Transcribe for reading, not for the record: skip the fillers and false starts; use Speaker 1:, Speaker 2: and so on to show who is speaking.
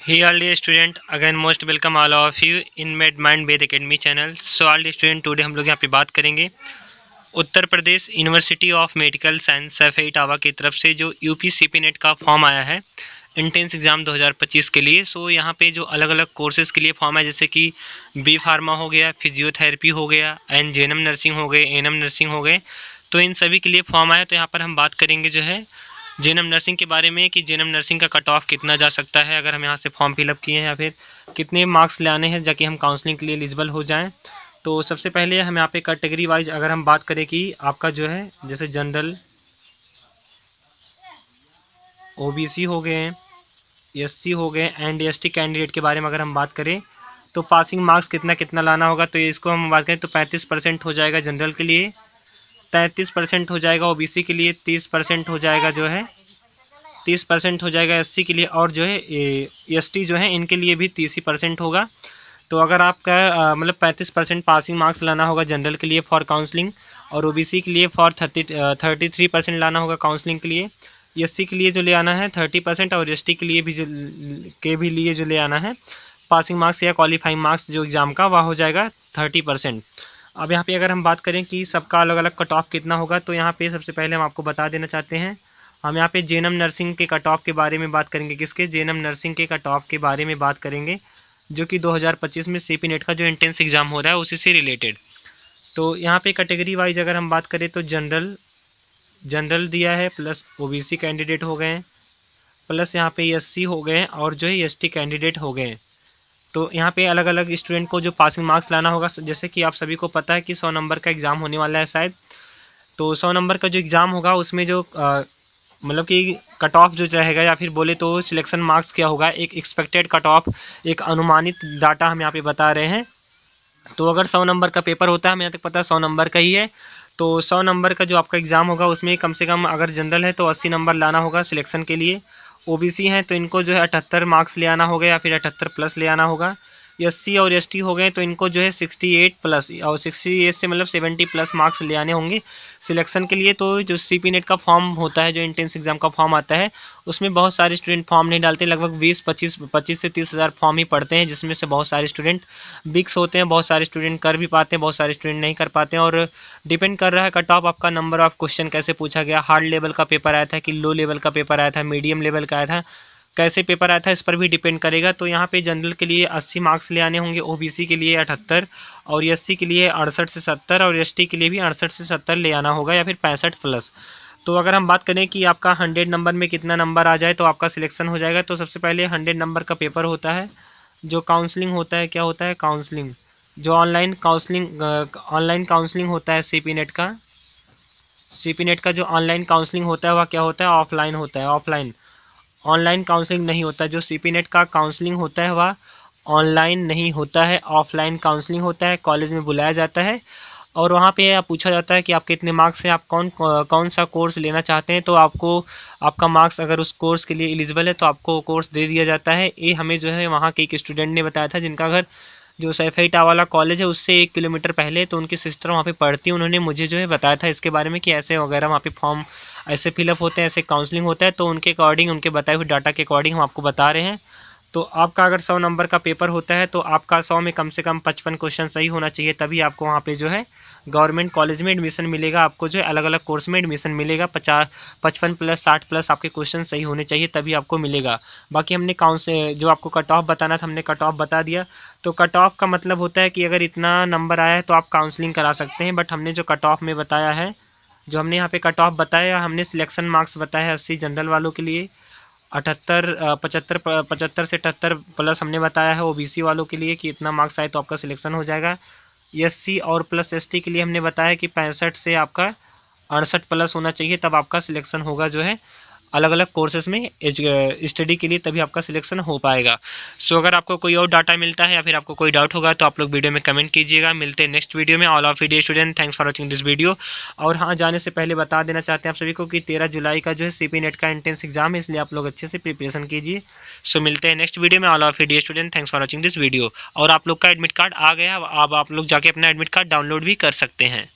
Speaker 1: Hey all dear student, again most welcome all of you in MedMind Ved Academy channel. So all dear student, today हम लोग यहाँ पे बात करेंगे Uttar Pradesh university of medical science Saifai Etawah की तरफ से जो यूपी सीपी नेट का फॉर्म आया है इंटेंस एग्ज़ाम 2025 के लिए। सो यहाँ पे जो अलग अलग कोर्सेज के लिए फॉर्म है, जैसे कि बी फार्मा हो गया, फिजियोथेरेपी हो गया एंड जेएनएम नर्सिंग हो गए, एएनएम नर्सिंग हो गए, तो इन सभी के लिए फॉर्म आया। तो यहाँ पर हम बात करेंगे जो है जेएनएम नर्सिंग के बारे में कि जेएनएम नर्सिंग का कट ऑफ कितना जा सकता है अगर हम यहाँ से फॉर्म फिलअप किए हैं, या फिर कितने मार्क्स ले आने हैं जाके हम काउंसलिंग के लिए एलिजिबल हो जाएं। तो सबसे पहले हम यहाँ पे कैटेगरी वाइज अगर हम बात करें कि आपका जो है जैसे जनरल, ओबीसी हो गए, एससी हो गए एंड एसटी कैंडिडेट के बारे में अगर हम बात करें तो पासिंग मार्क्स कितना कितना लाना होगा। तो इसको हम बात करें तो 35% हो जाएगा जनरल के लिए, 33% हो जाएगा ओबीसी के लिए, 30% हो जाएगा जो है 30% हो जाएगा एससी के लिए, और जो है एसटी जो है इनके लिए भी 30% होगा। तो अगर आपका मतलब 35% पासिंग मार्क्स लाना होगा जनरल के लिए फॉर काउंसलिंग, और ओबीसी के लिए फॉर 33% लाना होगा काउंसलिंग के लिए, एससी के लिए जो ले आना है 30%, और एसटी के लिए भी जो ले आना है पासिंग मार्क्स या क्वालिफाइंग मार्क्स जो एग्ज़ाम का, वह हो जाएगा 30%। अब यहाँ पे अगर हम बात करें कि सबका अलग अलग कट ऑफ कितना होगा, तो यहाँ पे सबसे पहले हम आपको बता देना चाहते हैं, हम यहाँ पे जेएनएम नर्सिंग के कट ऑफ के बारे में बात करेंगे। किसके? जेएनएम नर्सिंग के कट ऑफ के बारे में बात करेंगे, जो कि 2025 में सीपी नेट का जो एंट्रेंस एग्ज़ाम हो रहा है उसी से रिलेटेड। तो यहाँ पे कैटेगरी वाइज अगर हम बात करें तो जनरल दिया है, प्लस ओबीसी कैंडिडेट हो गए, प्लस यहाँ पे एससी हो गए, और जो है एसटी कैंडिडेट हो गए। तो यहाँ पे अलग अलग स्टूडेंट को जो पासिंग मार्क्स लाना होगा, जैसे कि आप सभी को पता है कि 100 नंबर का एग्ज़ाम होने वाला है शायद। तो 100 नंबर का जो एग्ज़ाम होगा उसमें जो मतलब कि कट ऑफ जो रहेगा, या फिर बोले तो सिलेक्शन मार्क्स क्या होगा, एक एक्सपेक्टेड कट ऑफ, एक अनुमानित डाटा हम यहाँ पे बता रहे हैं। तो अगर 100 नंबर का पेपर होता है, हमें यहाँ तक पता है 100 नंबर का ही है, तो 100 नंबर का जो आपका एग्ज़ाम होगा उसमें कम से कम अगर जनरल है तो 80 नंबर लाना होगा सिलेक्शन के लिए, ओबीसी हैं तो इनको जो है 78 मार्क्स ले आना होगा या फिर 78 प्लस ले आना होगा, एससी और एसटी हो गए तो इनको जो है 68 प्लस, और 68 से मतलब 70 प्लस मार्क्स ले आने होंगे सिलेक्शन के लिए। तो जो सीपी नेट का फॉर्म होता है, जो एंट्रेंस एग्ज़ाम का फॉर्म आता है, उसमें बहुत सारे स्टूडेंट फॉर्म नहीं डालते, लगभग 20-25 से 30 हज़ार फॉर्म ही पढ़ते हैं, जिसमें से बहुत सारे स्टूडेंट बिक्स होते हैं, बहुत सारे स्टूडेंट कर भी पाते हैं, बहुत सारे स्टूडेंट नहीं कर पाते हैं। और डिपेंड कर रहा है कट ऑफ आपका, नंबर ऑफ क्वेश्चन कैसे पूछा गया, हार्ड लेवल का पेपर आया था कि लो लेवल का पेपर आया था, मीडियम लेवल का आया था, कैसे पेपर आया था, इस पर भी डिपेंड करेगा। तो यहाँ पे जनरल के लिए 80 मार्क्स ले आने होंगे, ओबीसी के लिए 78, और एससी के लिए 68 से 70, और एसटी के लिए भी 68 से 70 ले आना होगा या फिर 65 प्लस। तो अगर हम बात करें कि आपका 100 नंबर में कितना नंबर आ जाए तो आपका सिलेक्शन हो जाएगा, तो सबसे पहले 100 नंबर का पेपर होता है, जो काउंसलिंग होता है, क्या होता है काउंसलिंग, जो ऑनलाइन काउंसलिंग होता है सीपी नेट का जो ऑनलाइन काउंसलिंग होता है वह क्या होता है, ऑफलाइन होता है। ऑफलाइन, ऑनलाइन काउंसलिंग नहीं होता। जो सीपी नेट का काउंसलिंग होता है वह ऑनलाइन नहीं होता है, ऑफलाइन काउंसलिंग होता है। कॉलेज में बुलाया जाता है और वहाँ पे पूछा जाता है कि आपके इतने मार्क्स हैं, आप कौन सा कोर्स लेना चाहते हैं, तो आपको आपका मार्क्स अगर उस कोर्स के लिए एलिजिबल है तो आपको कोर्स दे दिया जाता है। ये हमें जो है वहाँ के एक स्टूडेंट ने बताया था, जिनका घर जो सैफई टावाला कॉलेज है उससे 1 किलोमीटर पहले, तो उनकी सिस्टर वहाँ पे पढ़ती है, उन्होंने मुझे जो है बताया था इसके बारे में कि ऐसे वगैरह वहाँ पे फॉर्म ऐसे फिलअप होते हैं, ऐसे काउंसलिंग होता है। तो उनके अकॉर्डिंग, उनके बताए हुए डाटा के अकॉर्डिंग हम आपको बता रहे हैं। तो आपका अगर 100 नंबर का पेपर होता है तो आपका 100 में कम से कम 55 क्वेश्चन सही होना चाहिए, तभी आपको वहाँ पे जो है गवर्नमेंट कॉलेज में एडमिशन मिलेगा। आपको जो है अलग अलग कोर्स में एडमिशन मिलेगा, 55 प्लस 60 प्लस आपके क्वेश्चन सही होने चाहिए तभी आपको मिलेगा। बाकी हमने जो आपको कट ऑफ बताना था हमने कट ऑफ बता दिया। तो कट ऑफ का मतलब होता है कि अगर इतना नंबर आया है तो आप काउंसलिंग करा सकते हैं, बट हमने जो कट ऑफ में बताया है, जो हमने यहाँ पे कट ऑफ बताया, हमने सिलेक्शन मार्क्स बताया है 80 जनरल वालों के लिए, 75 से 78 प्लस हमने बताया है ओबीसी वालों के लिए कि इतना मार्क्स आए तो आपका सिलेक्शन हो जाएगा। एससी और प्लस एसटी के लिए हमने बताया कि 65 से आपका 68 प्लस होना चाहिए, तब आपका सिलेक्शन होगा जो है अलग अलग कोर्सेज में स्टडी के लिए, तभी आपका सिलेक्शन हो पाएगा। सो अगर आपको कोई और डाटा मिलता है या फिर आपको कोई डाउट होगा तो आप लोग वीडियो में कमेंट कीजिएगा। मिलते हैं नेक्स्ट वीडियो में। All of video student, thanks for watching this video. और हाँ, जाने से पहले बता देना चाहते हैं आप सभी को कि 13 जुलाई का जो है सीपी नेट का एंट्रेंस एग्जाम है, इसलिए आप लोग अच्छे से प्रिपरेशन कीजिए। सो मिलते हैं नेक्स्ट वीडियो में। All of video student, thanks for watching this video. और आप लोग का एडमिट कार्ड आ गया, अब आप लोग जाके अपना एडमिट कार्ड डाउनलोड भी कर सकते हैं।